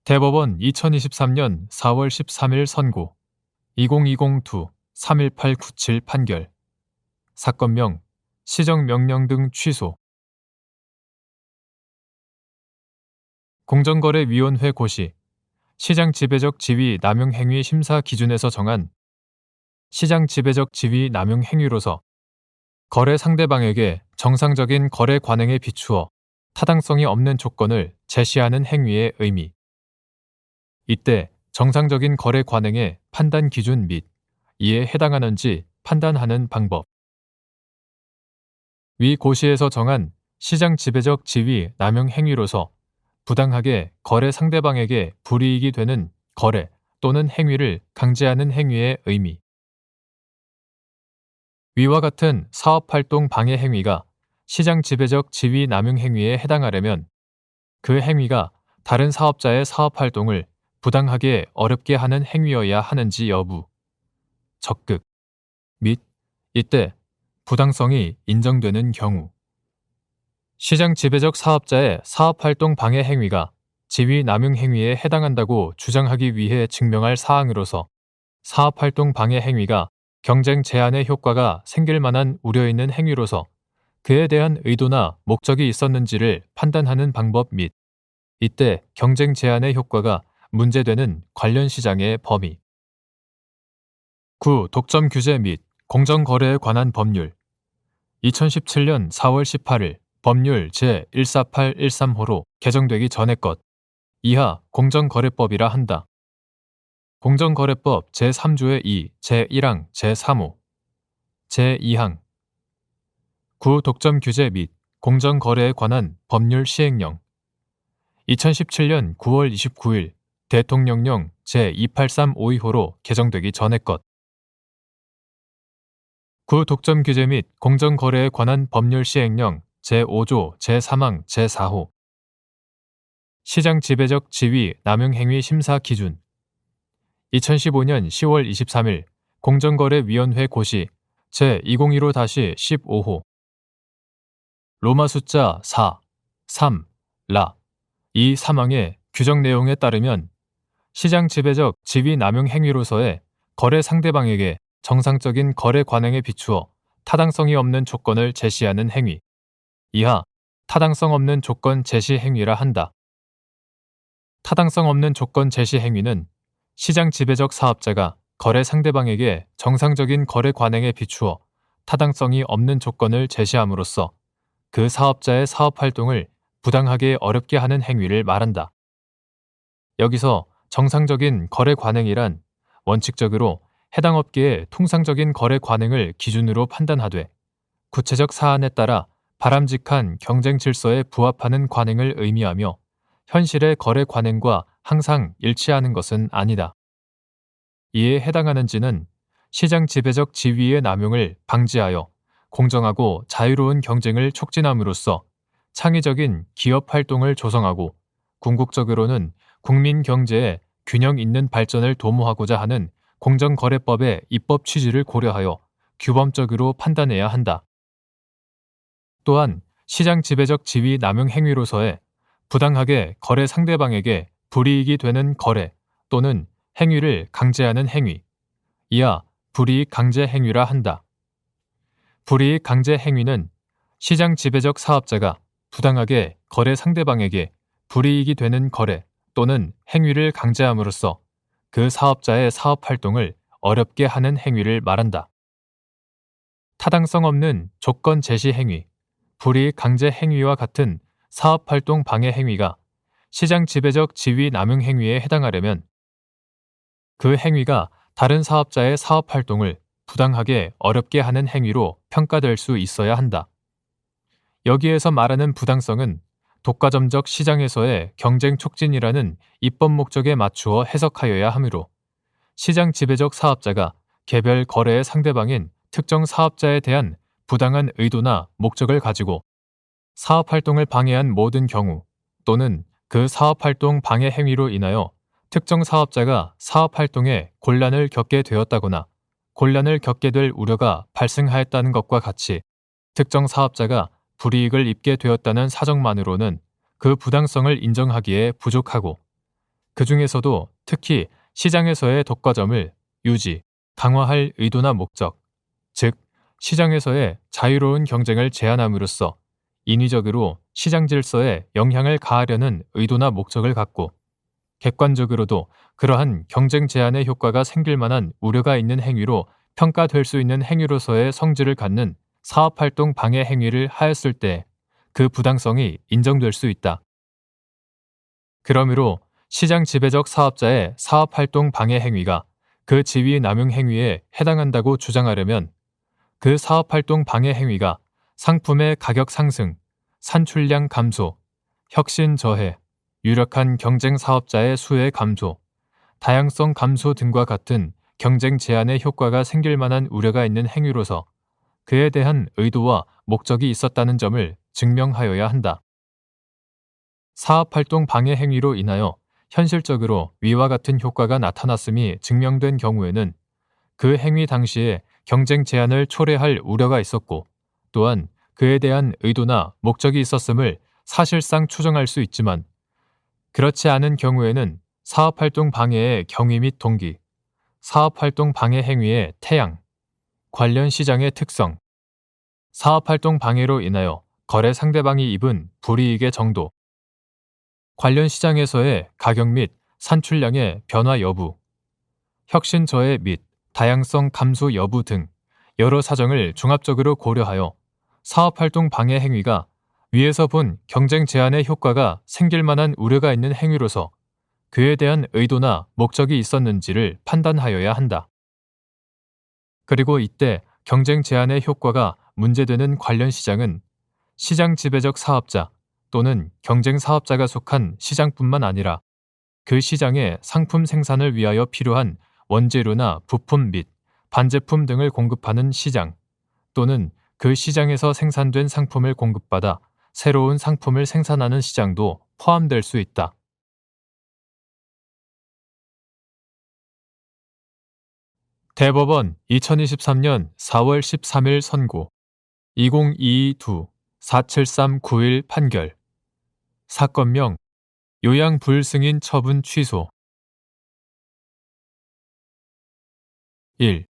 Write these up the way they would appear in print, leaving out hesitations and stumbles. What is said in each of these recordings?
대법원 2023년 4월 13일 선고 2020-2-31897 판결 사건명 시정명령 등 취소 공정거래위원회 고시 시장 지배적 지위 남용 행위 심사 기준에서 정한 시장 지배적 지위 남용 행위로서 거래 상대방에게 정상적인 거래 관행에 비추어 타당성이 없는 조건을 제시하는 행위의 의미. 이때 정상적인 거래 관행의 판단 기준 및 이에 해당하는지 판단하는 방법. 위 고시에서 정한 시장 지배적 지위 남용 행위로서 부당하게 거래 상대방에게 불이익이 되는 거래 또는 행위를 강제하는 행위의 의미. 위와 같은 사업활동 방해 행위가 시장 지배적 지위 남용 행위에 해당하려면 그 행위가 다른 사업자의 사업활동을 부당하게 어렵게 하는 행위여야 하는지 여부, 적극, 및 이때 부당성이 인정되는 경우 시장 지배적 사업자의 사업활동 방해 행위가 지위 남용 행위에 해당한다고 주장하기 위해 증명할 사항으로서 사업활동 방해 행위가 경쟁 제한의 효과가 생길 만한 우려 있는 행위로서 그에 대한 의도나 목적이 있었는지를 판단하는 방법 및 이때 경쟁 제한의 효과가 문제되는 관련 시장의 범위. 9. 독점 규제 및 공정거래에 관한 법률 2017년 4월 18일 법률 제14813호로 개정되기 전의 것 이하 공정거래법이라 한다. 공정거래법 제3조의 2, 제1항, 제3호, 제2항 9. 독점 규제 및 공정거래에 관한 법률 시행령 2017년 9월 29일 대통령령 제28352호로 개정되기 전의 것 9. 독점 규제 및 공정거래에 관한 법률 시행령 제5조 제3항 제4호 시장 지배적 지위 남용 행위 심사 기준 2015년 10월 23일 공정거래위원회 고시 제2015-15호 로마 숫자 4, 3, 라 이 3항의 규정 내용에 따르면 시장 지배적 지위 남용 행위로서의 거래 상대방에게 정상적인 거래 관행에 비추어 타당성이 없는 조건을 제시하는 행위 이하 타당성 없는 조건 제시 행위라 한다. 타당성 없는 조건 제시 행위는 시장 지배적 사업자가 거래 상대방에게 정상적인 거래 관행에 비추어 타당성이 없는 조건을 제시함으로써 그 사업자의 사업활동을 부당하게 어렵게 하는 행위를 말한다. 여기서 정상적인 거래 관행이란 원칙적으로 해당 업계의 통상적인 거래 관행을 기준으로 판단하되 구체적 사안에 따라 바람직한 경쟁 질서에 부합하는 관행을 의미하며 현실의 거래 관행과 항상 일치하는 것은 아니다. 이에 해당하는지는 시장 지배적 지위의 남용을 방지하여 공정하고 자유로운 경쟁을 촉진함으로써 창의적인 기업 활동을 조성하고 궁극적으로는 국민 경제의 균형 있는 발전을 도모하고자 하는 공정거래법의 입법 취지를 고려하여 규범적으로 판단해야 한다. 또한 시장 지배적 지위 남용 행위로서의 부당하게 거래 상대방에게 불이익이 되는 거래 또는 행위를 강제하는 행위, 이하 불이익 강제 행위라 한다. 불이익 강제 행위는 시장 지배적 사업자가 부당하게 거래 상대방에게 불이익이 되는 거래 또는 행위를 강제함으로써 그 사업자의 사업활동을 어렵게 하는 행위를 말한다. 타당성 없는 조건 제시 행위, 불이익 강제 행위와 같은 사업활동 방해 행위가 시장 지배적 지위 남용 행위에 해당하려면 그 행위가 다른 사업자의 사업활동을 부당하게 어렵게 하는 행위로 평가될 수 있어야 한다. 여기에서 말하는 부당성은 독과점적 시장에서의 경쟁 촉진이라는 입법 목적에 맞추어 해석하여야 하므로 시장 지배적 사업자가 개별 거래의 상대방인 특정 사업자에 대한 부당한 의도나 목적을 가지고 사업활동을 방해한 모든 경우 또는 그 사업활동 방해 행위로 인하여 특정 사업자가 사업활동에 곤란을 겪게 되었다거나 곤란을 겪게 될 우려가 발생하였다는 것과 같이 특정 사업자가 불이익을 입게 되었다는 사정만으로는 그 부당성을 인정하기에 부족하고 그 중에서도 특히 시장에서의 독과점을 유지, 강화할 의도나 목적, 즉 시장에서의 자유로운 경쟁을 제한함으로써 인위적으로 시장 질서에 영향을 가하려는 의도나 목적을 갖고 객관적으로도 그러한 경쟁 제한의 효과가 생길 만한 우려가 있는 행위로 평가될 수 있는 행위로서의 성질을 갖는 사업활동 방해 행위를 하였을 때 그 부당성이 인정될 수 있다. 그러므로 시장 지배적 사업자의 사업활동 방해 행위가 그 지위 남용 행위에 해당한다고 주장하려면 그 사업활동 방해 행위가 상품의 가격 상승, 산출량 감소, 혁신 저해, 유력한 경쟁 사업자의 수의 감소, 다양성 감소 등과 같은 경쟁 제한의 효과가 생길 만한 우려가 있는 행위로서 그에 대한 의도와 목적이 있었다는 점을 증명하여야 한다. 사업활동 방해 행위로 인하여 현실적으로 위와 같은 효과가 나타났음이 증명된 경우에는 그 행위 당시에 경쟁 제한을 초래할 우려가 있었고 또한 그에 대한 의도나 목적이 있었음을 사실상 추정할 수 있지만 그렇지 않은 경우에는 사업활동 방해의 경위 및 동기, 사업활동 방해 행위의 태양, 관련 시장의 특성, 사업활동 방해로 인하여 거래 상대방이 입은 불이익의 정도, 관련 시장에서의 가격 및 산출량의 변화 여부, 혁신 저해 및 다양성 감소 여부 등 여러 사정을 종합적으로 고려하여 사업활동 방해 행위가 위에서 본 경쟁 제한의 효과가 생길 만한 우려가 있는 행위로서 그에 대한 의도나 목적이 있었는지를 판단하여야 한다. 그리고 이때 경쟁 제한의 효과가 문제되는 관련 시장은 시장 지배적 사업자 또는 경쟁 사업자가 속한 시장뿐만 아니라 그 시장의 상품 생산을 위하여 필요한 원재료나 부품 및 반제품 등을 공급하는 시장 또는 그 시장에서 생산된 상품을 공급받아 새로운 상품을 생산하는 시장도 포함될 수 있다. 대법원 2023년 4월 13일 선고 2022-47391 판결 사건명 요양 불승인 처분 취소 1.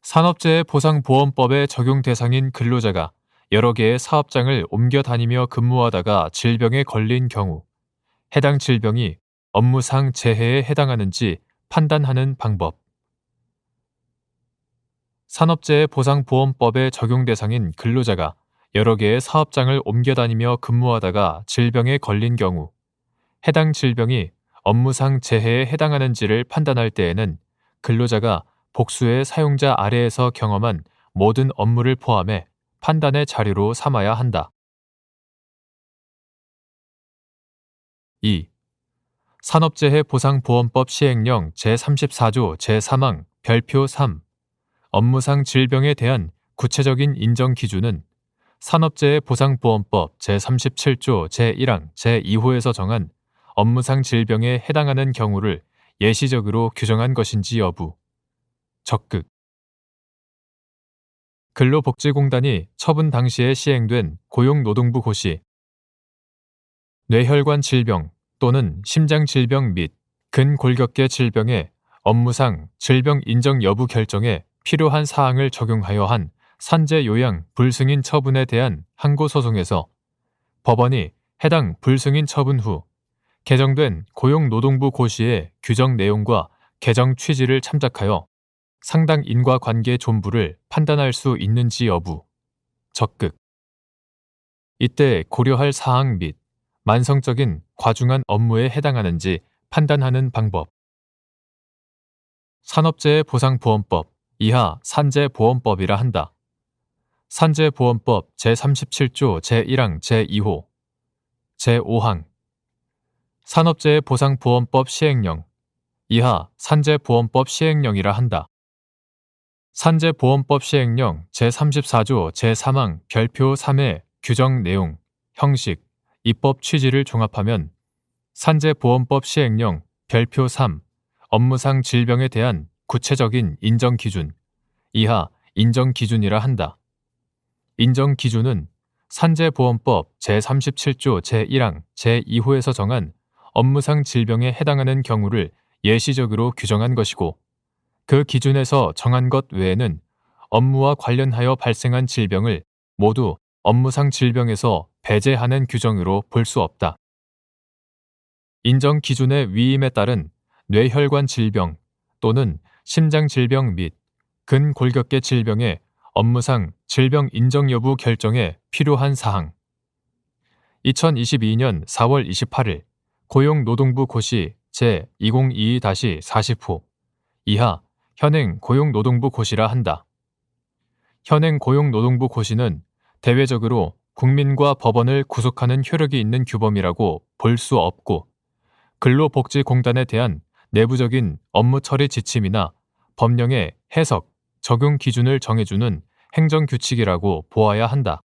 산업재해보상보험법의 적용 대상인 근로자가 여러 개의 사업장을 옮겨 다니며 근무하다가 질병에 걸린 경우 해당 질병이 업무상 재해에 해당하는지 판단하는 방법. 산업재해보상보험법의 적용 대상인 근로자가 여러 개의 사업장을 옮겨 다니며 근무하다가 질병에 걸린 경우 해당 질병이 업무상 재해에 해당하는지를 판단할 때에는 근로자가 복수의 사용자 아래에서 경험한 모든 업무를 포함해 판단의 자료로 삼아야 한다. 2. 산업재해보상보험법 시행령 제34조 제3항 별표 3 업무상 질병에 대한 구체적인 인정 기준은 산업재해보상보험법 제37조 제1항 제2호에서 정한 업무상 질병에 해당하는 경우를 예시적으로 규정한 것인지 여부. 적극. 근로복지공단이 처분 당시에 시행된 고용노동부 고시 뇌혈관 질병 또는 심장 질병 및 근골격계 질병의 업무상 질병 인정 여부 결정에 필요한 사항을 적용하여 한 산재 요양 불승인 처분에 대한 항고소송에서 법원이 해당 불승인 처분 후 개정된 고용노동부 고시의 규정 내용과 개정 취지를 참작하여 상당 인과관계 존부를 판단할 수 있는지 여부. 적극. 이때 고려할 사항 및 만성적인 과중한 업무에 해당하는지 판단하는 방법. 산업재해보상보험법 이하 산재보험법이라 한다. 산재보험법 제37조 제1항 제2호 제5항 산업재해보상보험법 시행령 이하 산재보험법 시행령이라 한다. 산재보험법 시행령 제34조 제3항 별표 3의 규정 내용, 형식, 입법 취지를 종합하면 산재보험법 시행령 별표 3 업무상 질병에 대한 구체적인 인정 기준 이하 인정 기준이라 한다. 인정 기준은 산재보험법 제37조 제1항 제2호에서 정한 업무상 질병에 해당하는 경우를 예시적으로 규정한 것이고, 그 기준에서 정한 것 외에는 업무와 관련하여 발생한 질병을 모두 업무상 질병에서 배제하는 규정으로 볼 수 없다. 인정 기준의 위임에 따른 뇌혈관 질병 또는 심장 질병 및 근골격계 질병의 업무상 질병 인정 여부 결정에 필요한 사항. 2022년 4월 28일 고용노동부 고시 제2022-40호 이하 현행 고용노동부 고시라 한다. 현행 고용노동부 고시는 대외적으로 국민과 법원을 구속하는 효력이 있는 규범이라고 볼 수 없고, 근로복지공단에 대한 내부적인 업무 처리 지침이나 법령의 해석, 적용 기준을 정해주는 행정규칙이라고 보아야 한다.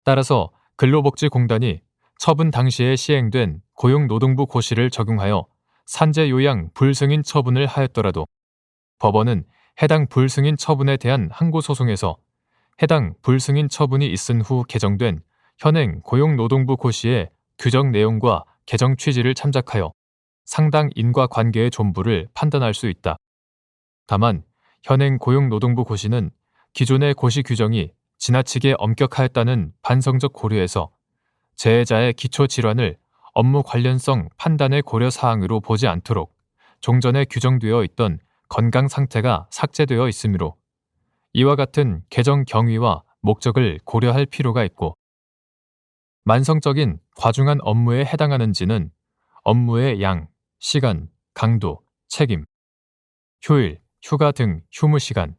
따라서 근로복지공단이 처분 당시에 시행된 고용노동부 고시를 적용하여 산재요양 불승인 처분을 하였더라도 법원은 해당 불승인 처분에 대한 항고소송에서 해당 불승인 처분이 있은 후 개정된 현행 고용노동부 고시의 규정 내용과 개정 취지를 참작하여 상당 인과관계의 존부를 판단할 수 있다. 다만 현행 고용노동부 고시는 기존의 고시 규정이 지나치게 엄격하였다는 반성적 고려에서 재해자의 기초질환을 업무 관련성 판단의 고려 사항으로 보지 않도록 종전에 규정되어 있던 건강 상태가 삭제되어 있으므로 이와 같은 개정 경위와 목적을 고려할 필요가 있고, 만성적인 과중한 업무에 해당하는지는 업무의 양, 시간, 강도, 책임, 휴일, 휴가 등 휴무 시간,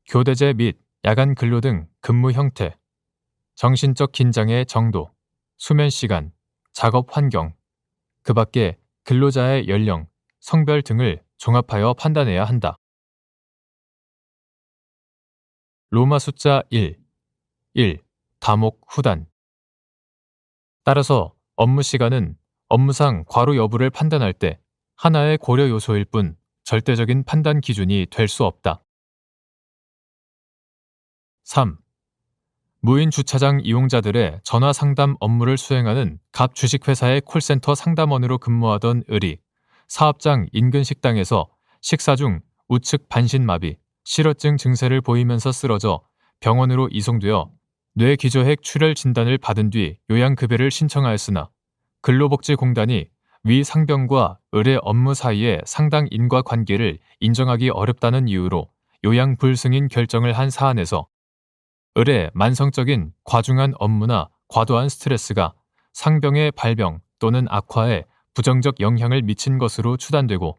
교대제 및 야간 근로 등 근무 형태, 정신적 긴장의 정도, 수면 시간, 작업 환경, 그 밖에 근로자의 연령, 성별 등을 종합하여 판단해야 한다. 로마 숫자 1. 다목 후단. 따라서 업무 시간은 업무상 과로 여부를 판단할 때 하나의 고려 요소일 뿐 절대적인 판단 기준이 될 수 없다. 3. 무인 주차장 이용자들의 전화 상담 업무를 수행하는 갑 주식회사의 콜센터 상담원으로 근무하던 을이 사업장 인근 식당에서 식사 중 우측 반신마비, 실어증 증세를 보이면서 쓰러져 병원으로 이송되어 뇌기저핵 출혈 진단을 받은 뒤 요양급여를 신청하였으나 근로복지공단이 위 상병과 을의 업무 사이에 상당 인과관계를 인정하기 어렵다는 이유로 요양 불승인 결정을 한 사안에서 을의 만성적인 과중한 업무나 과도한 스트레스가 상병의 발병 또는 악화에 부정적 영향을 미친 것으로 추단되고,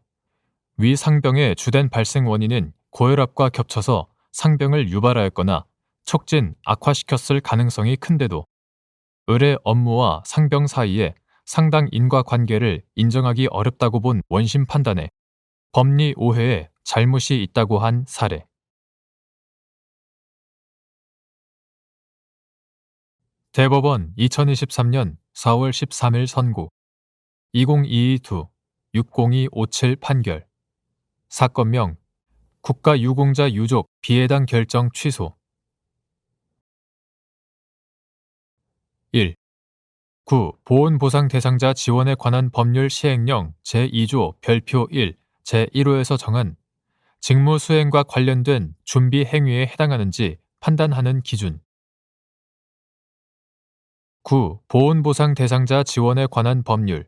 위 상병의 주된 발생 원인은 고혈압과 겹쳐서 상병을 유발하였거나 촉진, 악화시켰을 가능성이 큰데도 을의 업무와 상병 사이에 상당 인과관계를 인정하기 어렵다고 본 원심 판단에 법리 오해에 잘못이 있다고 한 사례. 대법원 2023년 4월 13일 선고 2022-60257 판결. 사건명 국가유공자 유족 비해당 결정 취소. 1. 보온보상 대상자 지원에 관한 법률 시행령 제2조 별표 1 제1호에서 정한 직무 수행과 관련된 준비 행위에 해당하는지 판단하는 기준. 보온보상 대상자 지원에 관한 법률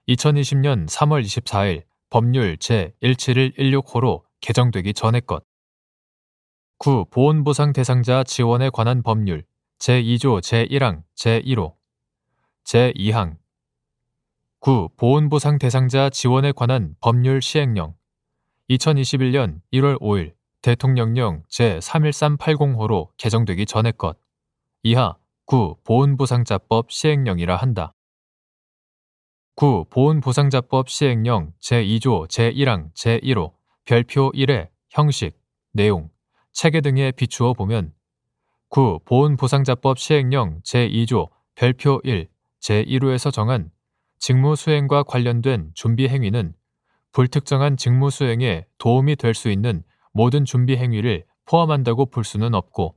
2020년 3월 24일 법률 제17116호로 개정되기 전의 것. 보온보상 대상자 지원에 관한 법률 제2조 제1항 제1호 제2항 보온보상 대상자 지원에 관한 법률 시행령 2021년 1월 5일 대통령령 제31380호로 개정되기 전의 것. 이하 보온보상자법 시행령이라 한다. 보온보상자법 시행령 제2조 제1항 제1호 별표 1의 형식, 내용, 체계 등에 비추어 보면 보온보상자법 시행령 제2조 별표 1 제1호에서 정한 직무 수행과 관련된 준비 행위는 불특정한 직무 수행에 도움이 될 수 있는 모든 준비 행위를 포함한다고 볼 수는 없고,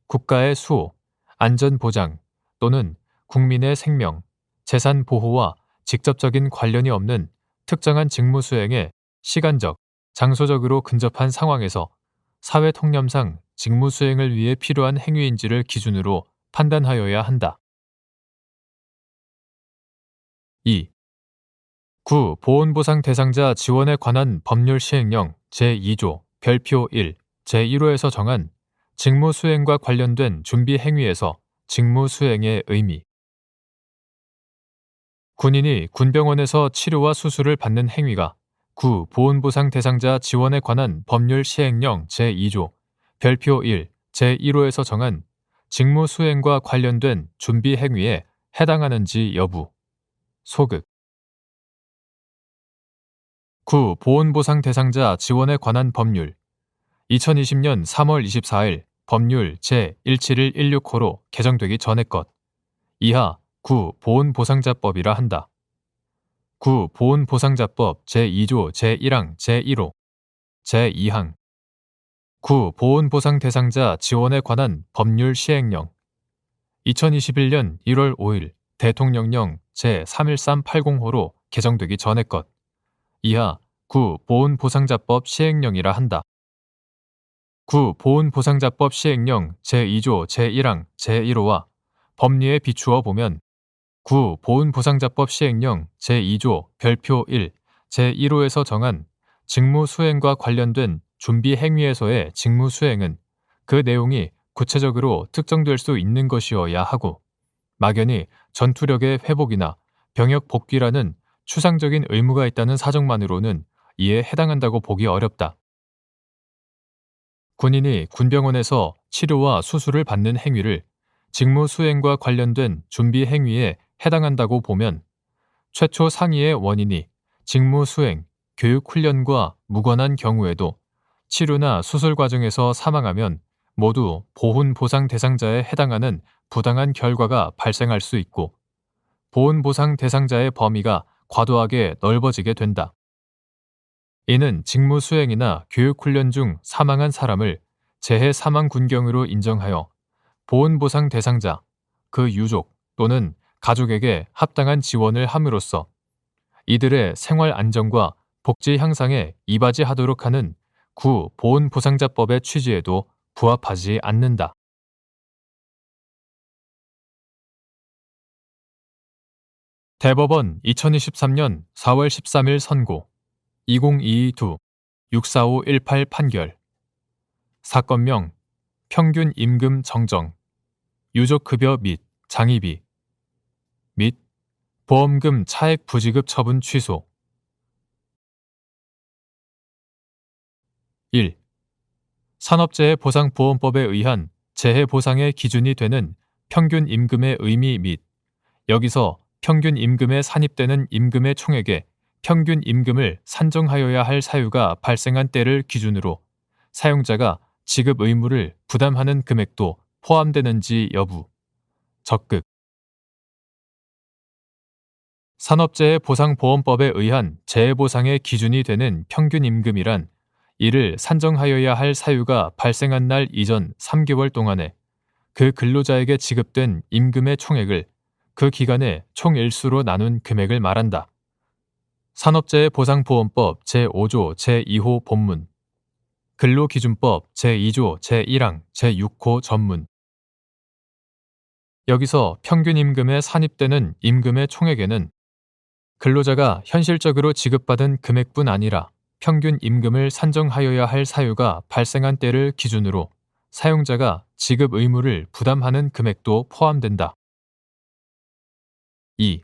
국가의 수호, 안전 보장 또는 국민의 생명, 재산 보호와 직접적인 관련이 없는 특정한 직무 수행에 시간적, 장소적으로 근접한 상황에서 사회 통념상 직무 수행을 위해 필요한 행위인지를 기준으로 판단하여야 한다. 2. 구 보훈보상 대상자 지원에 관한 법률 시행령 제2조 별표 1, 제1호에서 정한 직무 수행과 관련된 준비 행위에서 직무 수행의 의미. 군인이 군병원에서 치료와 수술을 받는 행위가 구 보훈보상 대상자 지원에 관한 법률 시행령 제2조 별표 1, 제1호에서 정한 직무 수행과 관련된 준비 행위에 해당하는지 여부. 소극. 구 보훈보상 대상자 지원에 관한 법률 2020년 3월 24일 법률 제17116호로 개정되기 전의 것. 이하 구 보훈보상자법이라 한다. 구 보훈보상자법 제2조 제1항 제1호 제2항 구 보훈보상 대상자 지원에 관한 법률 시행령 2021년 1월 5일 대통령령 제31380호로 개정되기 전의 것. 이하 구 보훈보상자법 시행령이라 한다. 구 보훈보상자법 시행령 제2조 제1항 제1호와 법리에 비추어 보면 구 보훈보상자법 시행령 제2조 별표 1, 제1호에서 정한 직무 수행과 관련된 준비 행위에서의 직무 수행은 그 내용이 구체적으로 특정될 수 있는 것이어야 하고 막연히 전투력의 회복이나 병역 복귀라는 추상적인 의무가 있다는 사정만으로는 이에 해당한다고 보기 어렵다. 군인이 군병원에서 치료와 수술을 받는 행위를 직무 수행과 관련된 준비 행위에 해당한다고 보면 최초 상이의 원인이 직무 수행, 교육 훈련과 무관한 경우에도 치료나 수술 과정에서 사망하면 모두 보훈보상 대상자에 해당하는 부당한 결과가 발생할 수 있고 보훈보상 대상자의 범위가 과도하게 넓어지게 된다. 이는 직무 수행이나 교육 훈련 중 사망한 사람을 재해 사망 군경으로 인정하여 보훈보상 대상자, 그 유족 또는 가족에게 합당한 지원을 함으로써 이들의 생활 안정과 복지 향상에 이바지하도록 하는 구 보훈보상자법의 취지에도 부합하지 않는다. 대법원 2023년 4월 13일 선고 2022-2-64518 판결 사건명 평균 임금 정정 유족급여 및 장의비 및 보험금 차액 부지급 처분 취소 1. 산업재해보상보험법에 의한 재해보상의 기준이 되는 평균 임금의 의미 및 여기서 평균 임금에 산입되는 임금의 총액에 평균 임금을 산정하여야 할 사유가 발생한 때를 기준으로 사용자가 지급 의무를 부담하는 금액도 포함되는지 여부. 적극. 산업재해보상보험법에 의한 재해보상의 기준이 되는 평균 임금이란 이를 산정하여야 할 사유가 발생한 날 이전 3개월 동안에 그 근로자에게 지급된 임금의 총액을 그 기간의 총일수로 나눈 금액을 말한다. 산업재해보상보험법 제5조 제2호 본문 근로기준법 제2조 제1항 제6호 전문 여기서 평균 임금에 산입되는 임금의 총액에는 근로자가 현실적으로 지급받은 금액뿐 아니라 평균 임금을 산정하여야 할 사유가 발생한 때를 기준으로 사용자가 지급 의무를 부담하는 금액도 포함된다. 2.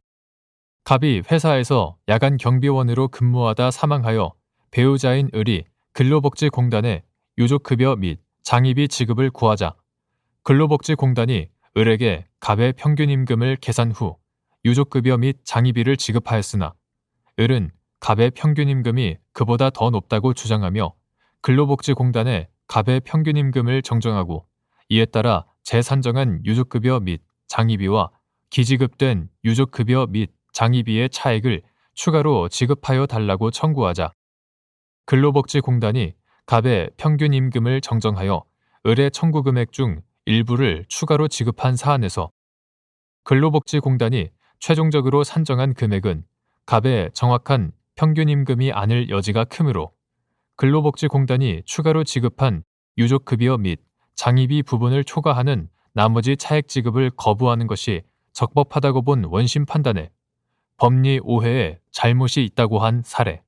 갑이 회사에서 야간 경비원으로 근무하다 사망하여 배우자인 을이 근로복지공단에 유족급여 및 장의비 지급을 구하자 근로복지공단이 을에게 갑의 평균임금을 계산 후 유족급여 및 장의비를 지급하였으나 을은 갑의 평균임금이 그보다 더 높다고 주장하며 근로복지공단에 갑의 평균임금을 정정하고 이에 따라 재산정한 유족급여 및 장의비와 기지급된 유족급여 및 장의비의 차액을 추가로 지급하여 달라고 청구하자 근로복지공단이 갑의 평균임금을 정정하여 을의 청구금액 중 일부를 추가로 지급한 사안에서 근로복지공단이 최종적으로 산정한 금액은 갑의 정확한 평균 임금이 아닐 여지가 크므로 근로복지공단이 추가로 지급한 유족급여 및 장의비 부분을 초과하는 나머지 차액 지급을 거부하는 것이 적법하다고 본 원심 판단에 법리 오해에 잘못이 있다고 한 사례.